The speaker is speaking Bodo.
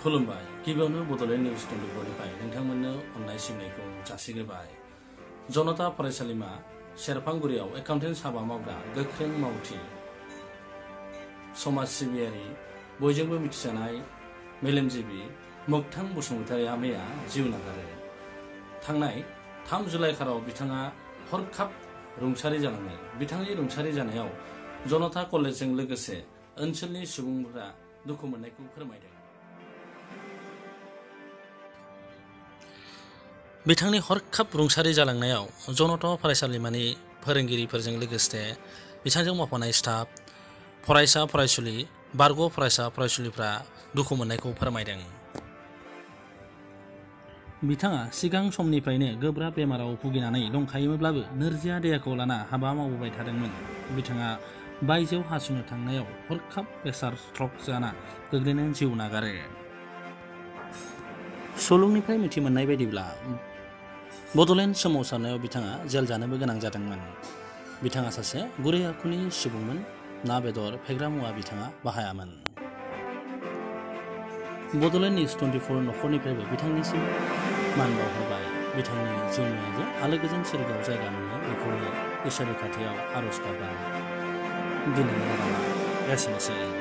खुलुमबाय गिबियावनो बड'लेण्ड निउज 24निफ्राय नोंथांमोननो अननाय सिबिनायखौ जासिग्रोबाय। जनता फरायसालिमा सेरफांगुरियाव एकाउन्टेन्ट हाबा मावग्रा गोख्रों मावथि समाज सिबियारि बयजोंबो मिथिजानाय मेलेमजिबि मोगथां बसुमतारिया मैया जिउ नागारो। थांनाय 3 जुलाइ खाराव बिथाङा हरखाब रुंसारि जालाङो। बिथांनि रुंसारि जानायाव जनता कलेजजों लोगोसे ओनसोलनि सुबुंफोरा दुखु मोननायखौ फोरमायदों। बिथांनि हरखाब रुंसारि जालांनायाव जनता फरायसालिमानि फोरोंगिरिफोरजों लोगोसे बिथांजों मावफानाय स्टाफ, फरायसा फरायसुलि, बारग' फरायसा फरायसुलिफ्रा दुखु मोननायखौ फोरमायदों। बिथाङा सिगां समनिफ्रायनो गोब्राब बेमाराव भुगिनानै दंखायोमोनब्लाबो नोरजिया देहाखौ लाना हाबा मावबोबाय थादोंमोन। बिथाङा बायजोआव हासुनो थांनायाव हरखाब प्रेसार स्ट्रक जाना गोग्लैनानै जिउ नागारो। सुलुंनिफ्राय मिथि मोननाय बायदिब्ला बड'लेण्ड सोमावसारनायाव बिथाङा जेल जानोबो गोनां जादोंमोन। बिथाङा सासे गुरै आखुनि सुबुंमोन। ना बेदर फेग्रा मुवा बिथाङा बाहायामोन। बड'लेण्ड निउज 24 न'खरनिफ्रायबो बिथांनिसिम मान बावहरबाय। बिथांनि जिउमायाजों आलो गोजोन सोरगोआव जायगा मोनो बेखौनो इसोरनि खाथियाव आर'ज गाबबाय। दिनैनि रादाबा एसेनोसै।